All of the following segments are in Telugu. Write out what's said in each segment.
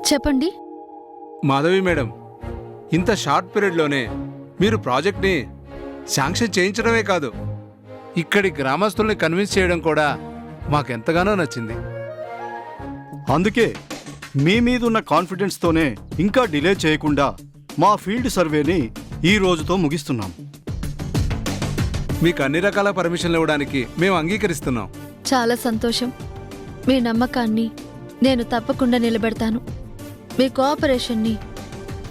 చెప్పండి. మాధవి మేడం, ఇంత షార్ట్ పీరియడ్లోనే మీరు ప్రాజెక్ట్ని శాంక్షన్ చేయించడమే కాదు, ఇక్కడి గ్రామస్తుల్ని కన్విన్స్ చేయడం కూడా మాకెంతగానో నచ్చింది. అందుకే మీ మీదున్న కాన్ఫిడెన్స్తోనే ఇంకా డిలే చేయకుండా మా ఫీల్డ్ సర్వేని ఈ రోజుతో ముగిస్తున్నాం. మీకు అన్ని రకాల పర్మిషన్లు ఇవ్వడానికి మేము అంగీకరిస్తున్నాం. చాలా సంతోషం. మీ నమ్మకాన్ని నేను తప్పకుండా నిలబెడతాను. మీ కోఆపరేషన్ని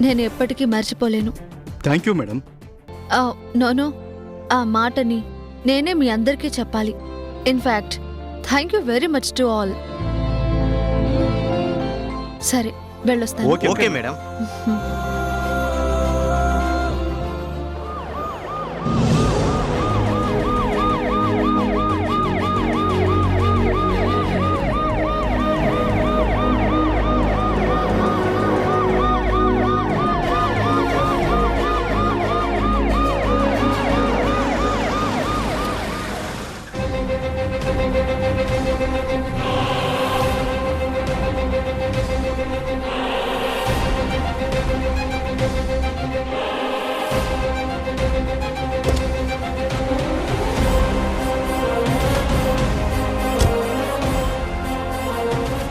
నేను ఎప్పటికీ మర్చిపోలేను. Thank you madam. నోనో, ఆ మాటని నేనే మీ అందరికీ చెప్పాలి. In fact thank you very much to all. సరే, వెళ్ళొస్తాను. Okay madam.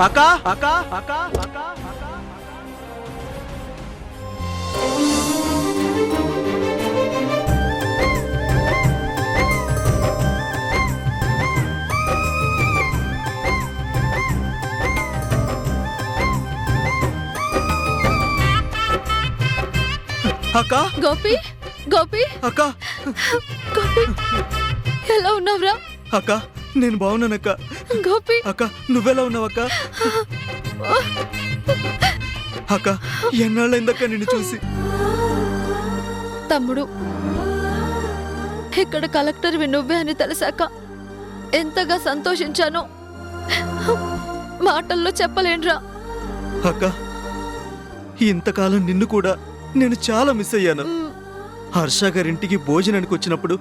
అక్కా అక్కా అక్కా అక్కా అక్కా గోపి, గోపి, అక్కా గోపి, ఎలా ఉన్నావురా? అక్కా, నేను బాగున్నానక్క. గోపి, అక్క, నువ్వెలా ఉన్నావక్క? అక్క, ఎన్నాళ్ళైందక్క నిన్ను చూసి? తమ్ముడు, ఇక్కడ కలెక్టర్వి నువ్వే అని తెలిసాక ఎంతగా సంతోషించానో మాటల్లో చెప్పలేనురా. అక్క, ఇంతకాలం నిన్ను కూడా నేను చాలా మిస్ అయ్యాను. హర్ష గారింటికి భోజనానికి వచ్చినప్పుడు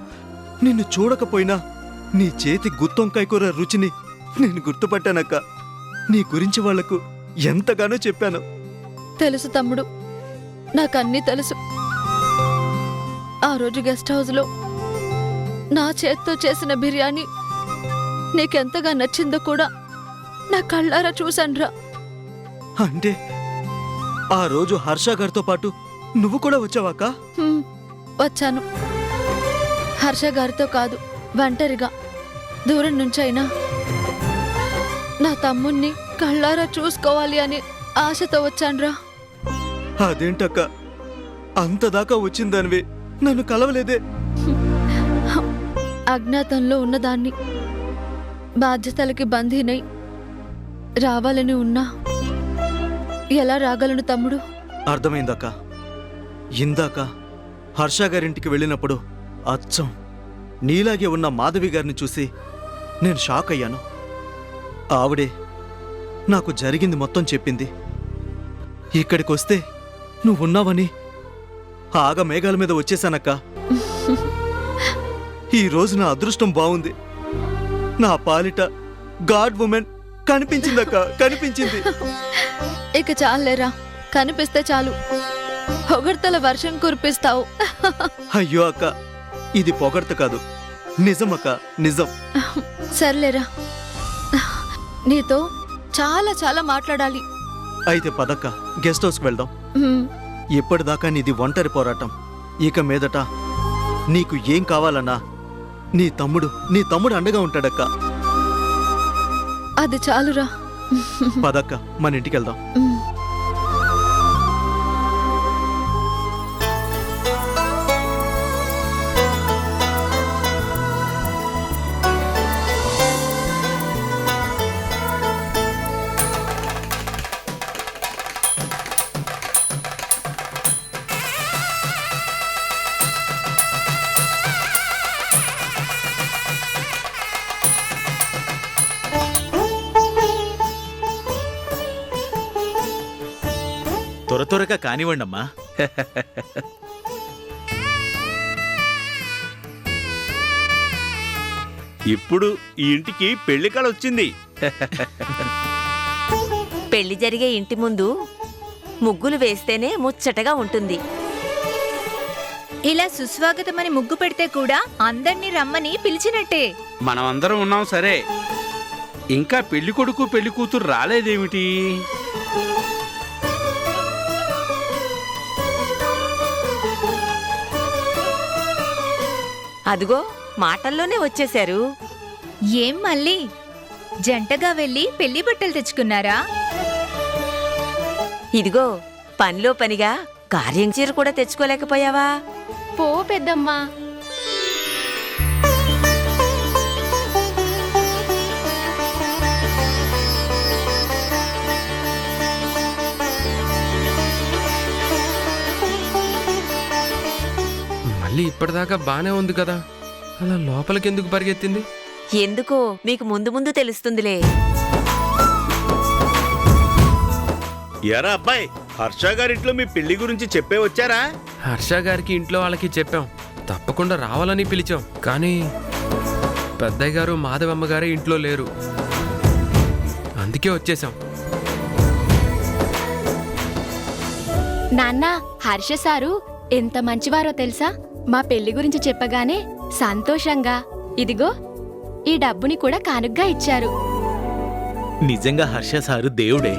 నిన్ను చూడకపోయినా నీ చేతి గుత్తొంకాయ కూర రుచిని నేను గుర్తుపట్టానక్క. నీ గురించి వాళ్లకు ఎంతగానో చెప్పాను. తెలుసు తమ్ముడు, నాకన్నీ తెలుసు. ఆ రోజు గెస్ట్ హౌస్లో నా చేత్తో చేసిన బిర్యానీ నీకెంతగా నచ్చిందో కూడా నా కళ్ళారా చూశానురా. అంటే ఆ రోజు హర్ష గారితో పాటు నువ్వు కూడా వచ్చావాక? వచ్చాను. హర్ష గారితో కాదు, ఒంటరిగా, దూరం నుంచైనా నా తమ్ముణ్ణి కళ్ళారా చూసుకోవాలి అని ఆశతో వచ్చానురా. అదేంటక్క, అంతదాకా వచ్చిందనివి నన్ను కలవలేదే? అజ్ఞాతంలో ఉన్నదాన్ని, బాధ్యతలకి బందీనై రావాలని ఉన్నా ఎలా రాగలను తమ్ముడు? అర్థమైందక్క. ఇందాక హర్ష గారింటికి వెళ్ళినప్పుడు అచ్చం నీలాగే ఉన్న మాధవి గారిని చూసి నేను షాక్ అయ్యాను. ఆవిడే నాకు జరిగింది మొత్తం చెప్పింది. ఇక్కడికొస్తే నువ్వున్నావని ఆగ మేఘాల మీద వచ్చేశానక్క. ఈరోజు నా అదృష్టం బాగుంది. నా పాలిట గాడ్ ఉమెన్ కనిపించిందక్క, కనిపించింది. ఇక చాలేరా, కనిపిస్తే చాలు పొగడ్తల వర్షం కురిపిస్తావు. అయ్యో అక్క, ఇది పొగడ్త కాదు, నిజమక్క, నిజం. సర్లేరా, నీతో చాలా చాలా మాట్లాడాలి. అయితే పదక్క, గెస్ట్ హౌస్కి వెళ్దాం. హ్మ్. ఇప్పటిదాకా నీది ఒంటరి పోరాటం. ఇక మీదట నీకు ఏం కావాలన్నా నీ తమ్ముడు అండగా ఉంటాడక్క. అది చాలురా. పదక్క, మన ఇంటికి వెళ్దాం. హ్మ్. త్వరగా కానివ్వండమ్మా. ఇప్పుడు ఈ ఇంటికి పెళ్లి కళ వచ్చింది. పెళ్లి జరిగే ఇంటి ముందు ముగ్గులు వేస్తేనే ముచ్చటగా ఉంటుంది. ఇలా సుస్వాగతమని ముగ్గు పెడితే కూడా అందర్నీ రమ్మని పిలిచినట్టే. మనమందరం ఉన్నాం సరే, ఇంకా పెళ్లి కొడుకు పెళ్లి కూతురు రాలేదేమిటి? అదిగో మాటల్లోనే వచ్చేశారు. ఏం మళ్ళీ జంటగా వెళ్ళి పెళ్లి బట్టలు తెచ్చుకున్నారా? ఇదిగో పనిలో పనిగా కార్యం చీర కూడా తెచ్చుకోలేకపోయావా? పో పెద్దమ్మా. మళ్ళీ ఇప్పటిదాకా బానే ఉంది కదా, అలా లోపలికి ఎందుకు పరిగెత్తింది? ఎందుకో మీకు ముందు ముందు తెలుస్తుందిలే. ఎరా అబ్బాయి, హర్ష గారింట్లో మీ పెళ్లి గురించి చెప్పే వచ్చారా? హర్ష గారికి ఇంట్లో వాళ్ళకి చెప్పాం, తప్పకుండా రావాలని పిలిచాం. కానీ పెద్దయ్య గారు మాధవమ్మ గారే ఇంట్లో లేరు, అందుకే వచ్చేసాం. నాన్న, హర్ష సారు ఎంత మంచివారో తెలుసా? మా పెళ్లి గురించి చెప్పగానే సంతోషంగా ఇదిగో ఈ డబ్బుని కూడా కానుగ్గా ఇచ్చారు. నిజంగా హర్ష సారు దేవుడే.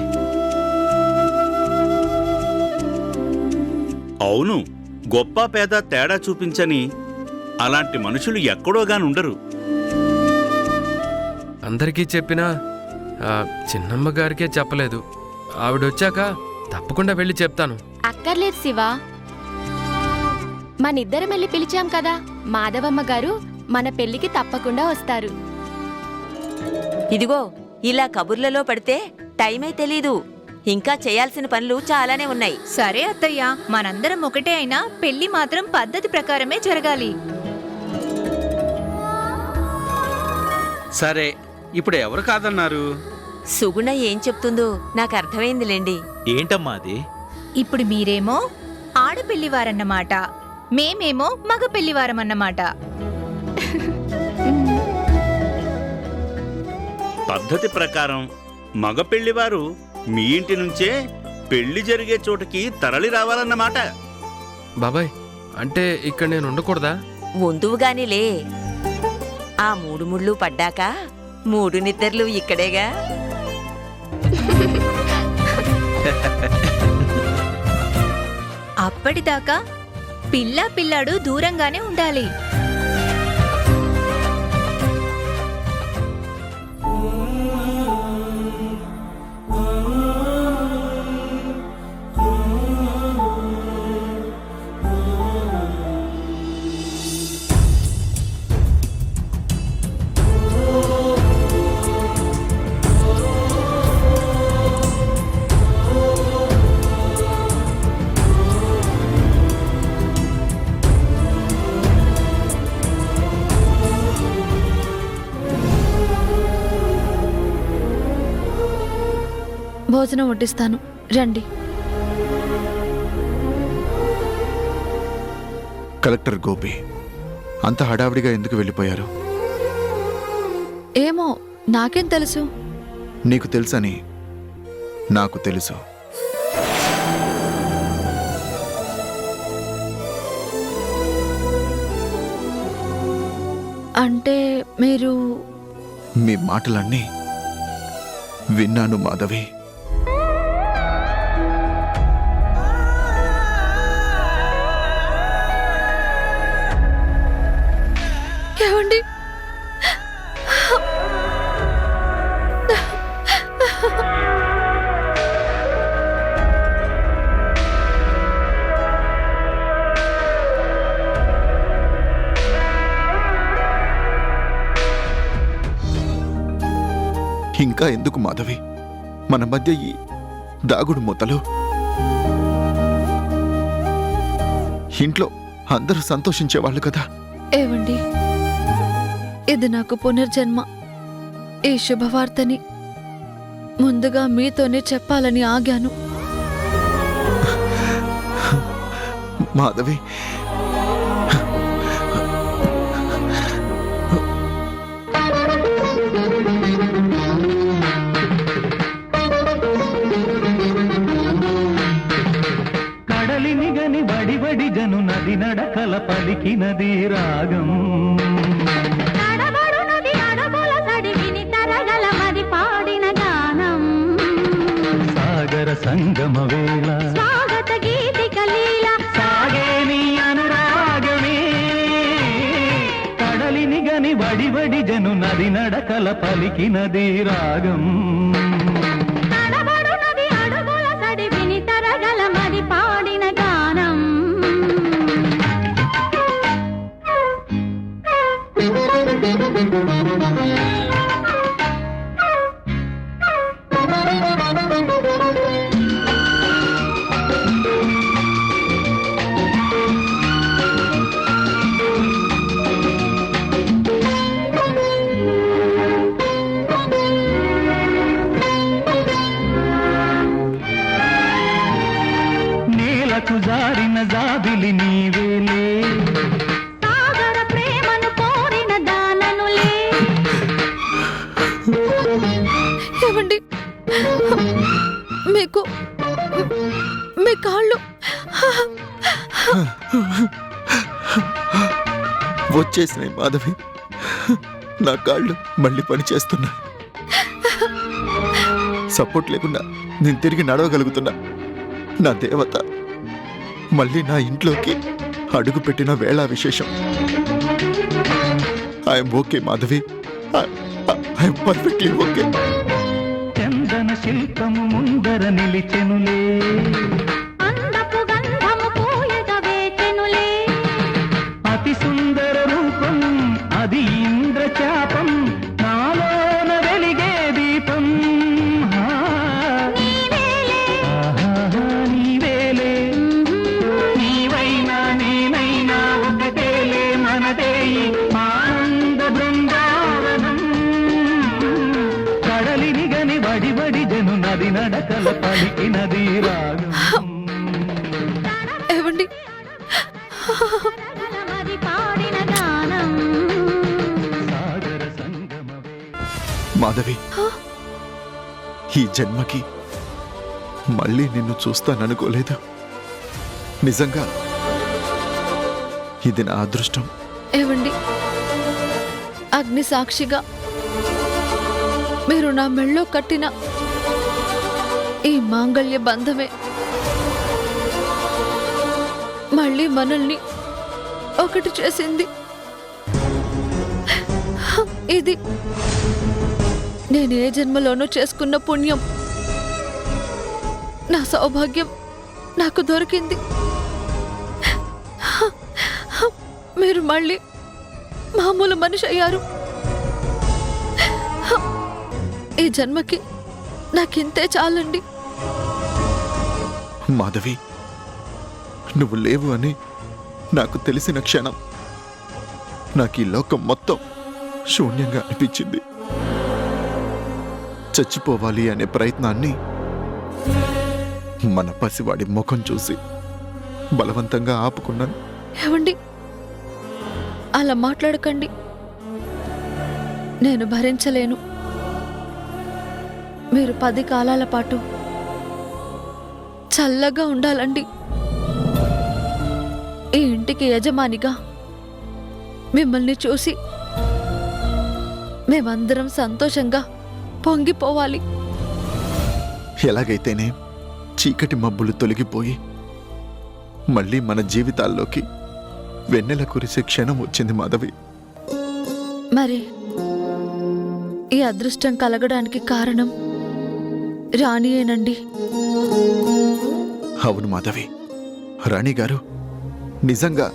అవును, గొప్ప పేద తేడా చూపించని అలాంటి మనుషులు ఎక్కడోగానుండరు. అందరికీ చెప్పినా చిన్నమ్మ గారికే చెప్పలేదు. ఆవిడొచ్చాక తప్పకుండా వెళ్ళి చెప్తాను. అక్కర్లేదు శివ, మనిద్దరం వెళ్ళి పిలిచాం కదా. మాధవమ్మ గారు మన పెళ్లికి తప్పకుండా వస్తారు. ఇదిగో ఇలా కబుర్లలో పడితే టైమే తెలీదు. ఇంకా చేయాల్సిన పనులు చాలానే ఉన్నాయి. సరే అత్తయ్య, మనందరం ఒకటే అయినా పెళ్లి మాత్రం పద్ధతి ప్రకారమే జరగాలి. సరే, ఇప్పుడు ఎవరు కాదన్నారు? సుగుణ ఏం చెప్తుందో నాకు అర్థమైందిలేండి. ఏంటమ్మా అది? ఇప్పుడు మీరేమో ఆడపెళ్లివారన్నమాట, మేమేమో మగ పెళ్లివారమన్నమాట. పద్ధతి ప్రకారం మగ పెళ్లివారు మీ ఇంటి నుంచే పెళ్లి జరిగే చోటుకి తరలి రావాలన్నమాట. బాబాయ్, అంటే ఇక్కడ నేను ఉండకూడదా? ముందుగానిలే, ఆ 3 ముళ్ళు పడ్డాక 3 నిద్రలు ఇక్కడేగా. అప్పటిదాకా పిల్లా పిల్లాడు దూరంగానే ఉండాలి. భోజనం వడ్డిస్తాను, రండి. కలెక్టర్ గోపి అంత హడావిడిగా ఎందుకు వెళ్ళిపోయారు? ఏమో, నాకేం తెలుసు? నీకు తెలుసని నాకు తెలుసు. అంటే మీరు... మీ మాటలన్నీ విన్నాను మాధవి. ఏమండి, ఇంకా ఎందుకు మాధవి మన మధ్య ఈ దాగుడు మూతలు? ఇంట్లో అందరూ సంతోషించేవాళ్ళు కదా. ఏవండి, ఇది నాకు పునర్జన్మ. ఈ శుభవార్తని ముందుగా మీతోనే చెప్పాలని ఆగాను. మాధవి, నడకల పలికినది రాగం తడబడునది అడుగుల తడివిని తరగల మది పాడిన గానం సాగర సంగమ వేళ స్వాగత గీతిక లీల సాగే నీ అనురాగమే కడలిని గని వడి వడి జను నది నడకల పలికినది రాగం తడబడునది అడుగుల తడివిని తరగల మది పాడిన గానం నేలకు జారిన జాబిలి నీవేలే సాగర ప్రేమను కోరిన దాననులే ఏమండి మీకు మీ కాళ్ళు వచ్చేసినాయి మాధవి. నా కాళ్ళు మళ్ళీ పని చేస్తున్నా. సపోర్ట్ లేకుండా నేను తిరిగి నడవగలుగుతున్నా. నా దేవత మళ్ళీ నా ఇంట్లోకి అడుగు పెట్టిన వేళ విశేషం. I'm okay Madhavi. I'm perfectly okay. చందన శిల్పము ముందర నిలిచెనులే అందపు గంధము పూయగా వేచెనులే అతి సుందర రూపం అది ఇంద్రచాపం నాలోన వెలిగే దీపం నీవేలే నీవైనా నేనైనా ఒకటేలే మనదే ఈ ఆనంద బృందావనం కడలిని గని వడి వడి జను నది నడకల పలికినది రాగం ఏమండి మది పాడిన గానం సాగర సంగమ మాధవి, ఈ జన్మకి మళ్ళీ నిన్ను చూస్తాననుకోలేదు. నిజంగా ఇది నా అదృష్టం. ఏమండి అగ్ని సాక్షిగా మీరు నా మెళ్ళో కట్టిన ఈ మాంగళ్య బంధమే మళ్ళీ మనల్ని ఒకటి చేసింది. ఇది నేను ఏ జన్మలోనూ చేసుకున్న పుణ్యం. నా సౌభాగ్యం నాకు దొరికింది. మీరు మళ్ళీ మామూలు మనిషి అయ్యారు. ఈ జన్మకి నాకింతే చాలండి. మాధవి, నువ్వు లేవు అని నాకు తెలిసిన క్షణం నాకు ఈ లోకం మొత్తం శూన్యంగా అనిపించింది. చచ్చిపోవాలి అనే ప్రయత్నాన్ని మన పసివాడి ముఖం చూసి బలవంతంగా ఆపుకున్నాను. ఏమండి అలా మాట్లాడకండి. నేను భరించలేను. మీరు 10 కాలాల పాటు చల్లగా ఉండాలండి. ఈ ఇంటికి యజమానిగా మిమ్మల్ని చూసి మేమందరం సంతోషంగా పొంగిపోవాలి. ఎలాగైతేనే చీకటి మబ్బులు తొలగిపోయి మళ్ళీ మన జీవితాల్లోకి వెన్నెల కురిసే క్షణం వచ్చింది మాధవి. మరి ఈ అదృష్టం కలగడానికి కారణం రాణియేనండి. అవును మాధవి, రాణి గారు నిజంగా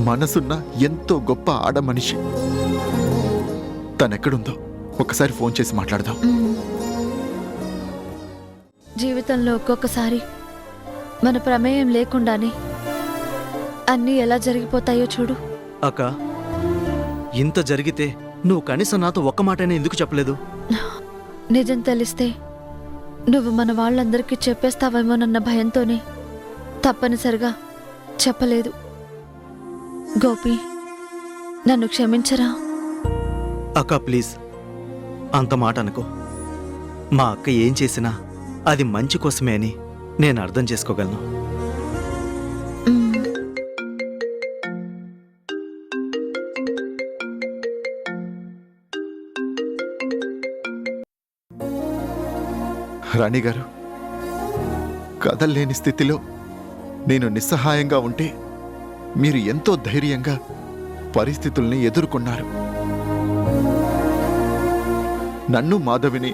మనసున్న ఎంతో గొప్ప ఆడ మనిషి. తనెక్కడుందో ఒకసారి ఫోన్ చేసి మాట్లాడదాం. జీవితంలో ఒక్కొక్కసారి మన ప్రమేయం లేకుండానే అన్నీ ఎలా జరిగిపోతాయో చూడు. అక్క, ఇంత జరిగితే నువ్వు కనీసం నాతో ఒక్క మాటనే ఎందుకు చెప్పలేదు? నిజం తెలిస్తే నువ్వు మన వాళ్ళందరికీ చెప్పేస్తావేమోనన్న భయంతోనే తప్పనిసరిగా చెప్పలేదు. గోపి, నన్ను క్షమించరా? అక్క ప్లీజ్, అంత మాట అనుకో. మా అక్క ఏం చేసినా అది మంచి కోసమే అని నేను అర్థం చేసుకోగలను. రాణి గారు, కదల్లేని స్థితిలో నేను నిస్సహాయంగా ఉంటే మీరు ఎంతో ధైర్యంగా పరిస్థితుల్ని ఎదుర్కొన్నారు. నన్ను మాధవిని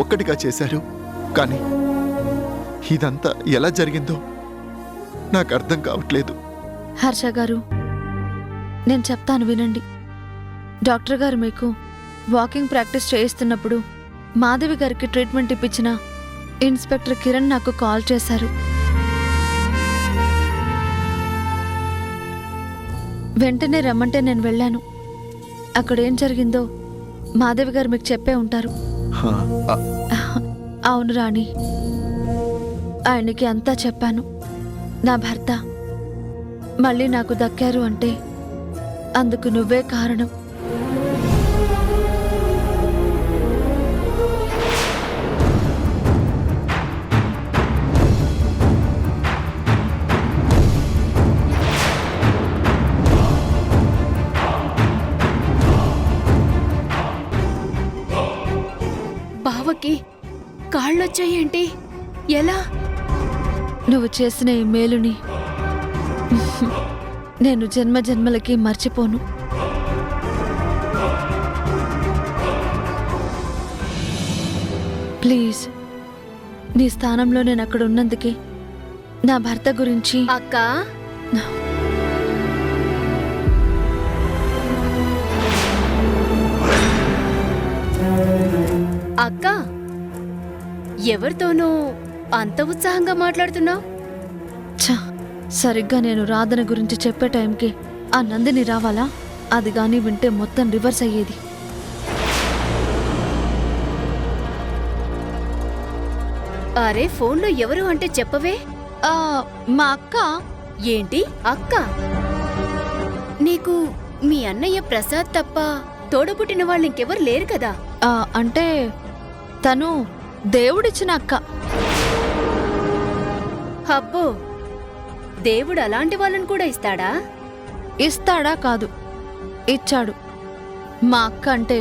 ఒక్కటిగా చేశారు. కానీ ఇదంతా ఎలా జరిగిందో నాకు అర్థం కావట్లేదు. హర్ష గారు, నేను చెప్తాను వినండి. డాక్టర్ గారు మీకు వాకింగ్ ప్రాక్టీస్ చేయిస్తున్నప్పుడు మాధవి గారికి ట్రీట్మెంట్ ఇప్పించిన ఇన్స్పెక్టర్ కిరణ్ నాకు కాల్ చేశారు. వెంటనే రమ్మంటే నేను వెళ్ళాను. అక్కడేం జరిగిందో మాధవి గారు మీకు చెప్పే ఉంటారు. అవును రాణి, ఆయనకి అంతా చెప్పాను. నా భర్త మళ్ళీ నాకు దక్కారు అంటే అందుకు నువ్వే కారణం. బావకి కాళ్ళొచ్చాయేంటి? ఎలా? నువ్వు చేసిన ఈ మేలుని నేను జన్మ జన్మలకి మర్చిపోను. ప్లీజ్, నీ స్థానంలో నేను అక్కడ ఉన్నందుకే నా భర్త గురించి. అక్క, అక్క, ఎవరితోనూ అంత ఉత్సాహంగా మాట్లాడుతున్నావు? ఛ, సరిగ్గా నేను రాధన గురించి చెప్పే టైంకి ఆ నందిని రావాలా? అది గాని వింటే మొత్తం రివర్స్ అయ్యేది. అరే, ఫోన్లో ఎవరు అంటే చెప్పవే. మా అక్క. ఏంటి అక్క? నీకు మీ అన్నయ్య ప్రసాద్ తప్ప తోడబుట్టిన వాళ్ళు ఇంకెవరు లేరు కదా? అంటే తను దేవుడిచ్చిన అక్క. అబ్బో, దేవుడు అలాంటి వాళ్ళని కూడా ఇస్తాడా? ఇస్తాడా కాదు, ఇచ్చాడు. మా అక్క అంటే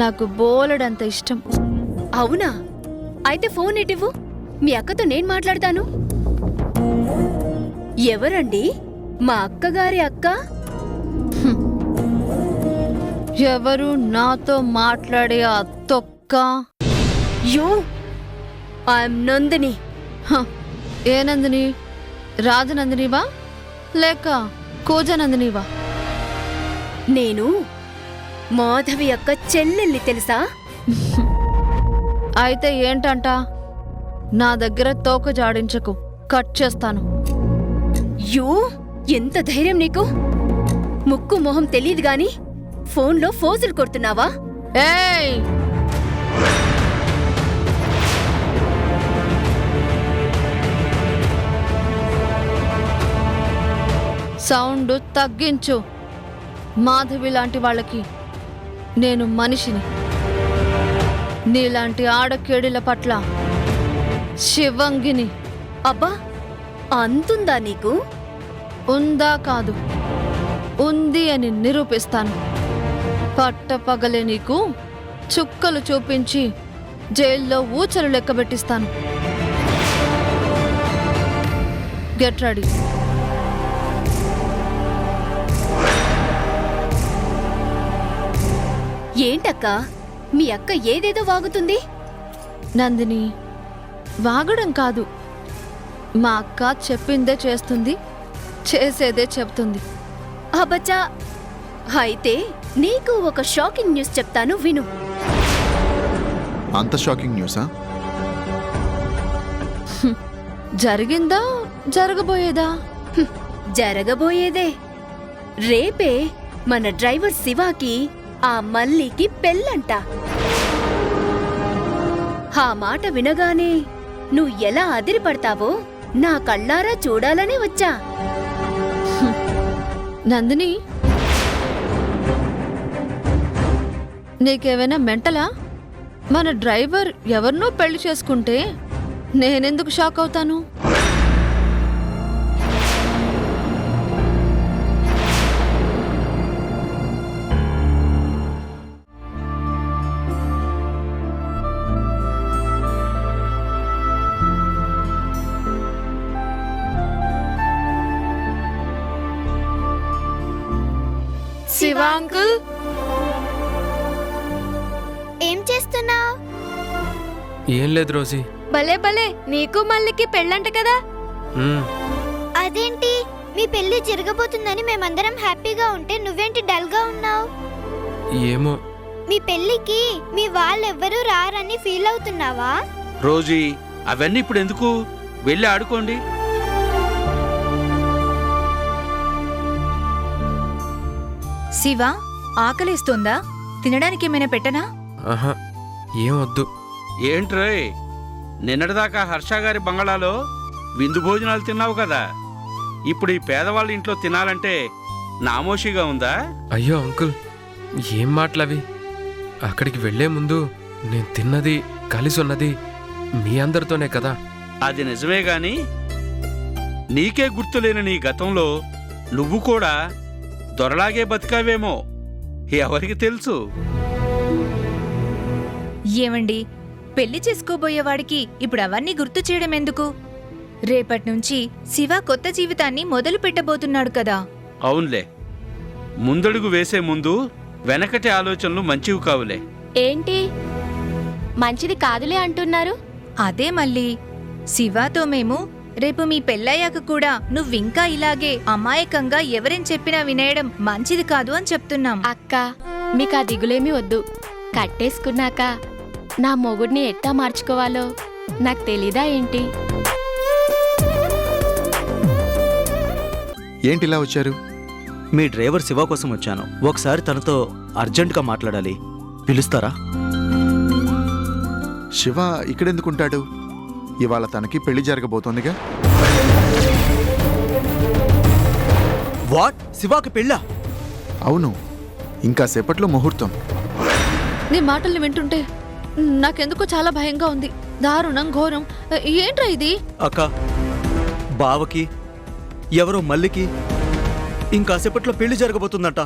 నాకు బోలెడంత ఇష్టం. అవునా? అయితే ఫోన్ ఇటివ్వు, మీ అక్కతో నేను మాట్లాడతాను. ఎవరండి మా అక్కగారి అక్క? ఎవరు నాతో మాట్లాడే ఆ తొక్క? You, I'm Nandini. ఏ నందిని? రాజనందినివా లేక కూజనందినివా? నేను మాధవి అక్క చెల్లెల్ని, తెలుసా? అయితే ఏంటంట? నా దగ్గర తోక జాడించకు, కట్ చేస్తాను. యూ, ఎంత ధైర్యం నీకు? ముక్కు మొహం తెలీదు గాని ఫోన్లో ఫోజులు కొడుతున్నావా? ఏయ్, సౌండ్ తగ్గించు. మాధవి లాంటి వాళ్ళకి నేను మనిషిని. నీలాంటి ఆడకేడిల పట్ల శివంగిని. అబ్బా, అంతుందా నీకు? ఉందా కాదు, ఉంది అని నిరూపిస్తాను. పట్టపగలే నీకు చుక్కలు చూపించి జైల్లో ఊచలు లెక్కబెట్టిస్తాను. Get ready. ఏంటక్క, మీ అక్క ఏదేదో వాగుతుంది? నందిని, వాగడం కాదు, మా అక్క చెప్పిందే చేస్తుంది, చేసేదే చెప్తుంది. అబ్బచ్చా, అయితే నీకు ఒక షాకింగ్ న్యూస్ చెప్తాను, విను. అంత షాకింగ్ న్యూసా? జరిగిందా జరగబోయేదా? జరగబోయేదే. రేపే మన డ్రైవర్ శివాకి ఆ మల్లికి పెళ్ళంట. ఆ మాట వినగానే నువ్వు ఎలా అదిరిపడతావో నా కళ్ళారా చూడాలనే వచ్చా. నందిని, నీకేమైనా మెంటలా? మన డ్రైవర్ ఎవరినో పెళ్లి చేసుకుంటే నేనెందుకు షాక్ అవుతాను? శివ అంకుల్, ఏం చేస్తున్నావు? ఏం లేదు రోజీ. భలే భలే, నీకు మల్లికి పెళ్ళంట కదా? ఉమ్, అదేంటి, మీ పెళ్లి జరగబోతుందని మేమందరం హ్యాపీగా ఉంటే నువ్వేంటి డల్ గా ఉన్నావు? ఏమో. మీ పెళ్లికి మీ వాళ్ళెవ్వరూ రారని ఫీల్ అవుతున్నావా? రోజీ, అవన్నీ ఇప్పుడు ఎందుకు? వెళ్ళి ఆడుకోండి. శివ, ఆకలిస్తోందా? తినడానికి ఏమైనా పెట్టనా? ఆహా, ఏం వద్దు. ఏంట్రోయ్, నిన్నటిదాకా హర్ష గారి బంగళాలో విందు భోజనాలు తిన్నావు కదా, ఇప్పుడు ఈ పేదవాళ్ళ ఇంట్లో తినాలంటే నామోషిగా ఉందా? అయ్యో అంకుల్, ఏం మాటలవి? అక్కడికి వెళ్లే ముందు నేను తిన్నది కలిసి ఉన్నది మీ అందరితోనే కదా. అది నిజమే గాని నీకే గుర్తులేని నీ గతంలో నువ్వు కూడా దొరలాగే బతికావేమో, ఎవరికి తెలుసు? ఏమండి, పెళ్లి చేసుకోబోయేవాడికి ఇప్పుడు అవన్నీ గుర్తు చేయడం ఎందుకు? రేపట్నుంచి శివ కొత్త జీవితాన్ని మొదలు పెట్టబోతున్నాడు కదా. అవునులే, ముందడుగు వేసే ముందు వెనకటి ఆలోచనలు మంచివి కావులే. ఏంటి మంచిది కాదులే అంటున్నారు? అదే మళ్ళీ శివాతో మేము రేపు మీ పెళ్ళయ్యాక కూడా నువ్వింకా ఇలాగే అమాయకంగా ఎవరేం చెప్పినా వినేయడం మంచిది కాదు అని చెప్తున్నాం. అక్క, మీకు ఆ దిగులేమీ వద్దు. కట్టేసుకున్నాక నా మొగుడిని ఎట్టా మార్చుకోవాలో నాకు తెలీదా ఏంటి? ఏంటిలా వచ్చారు? మీ డ్రైవర్ శివ కోసం వచ్చాను. ఒకసారి తనతో అర్జెంటుగా మాట్లాడాలి. పిలుస్తారా? శివ ఇక్కడెందుకుంటాడు? ఇవాళ తనకి పెళ్లి జరగబోతోందిగా. వాట్? శివాకి పెళ్ళా? అవును, ఇంకా సేపట్లో ముహూర్తం. నీ మాటల్ని వింటుంటే నాకెందుకో చాలా భయంగా ఉంది. దారుణం, ఘోరం. ఏంట్రా ఇది? అక్క, బావకి ఎవరో మల్లికి ఇంకాసేపట్లో పెళ్లి జరగబోతుందట.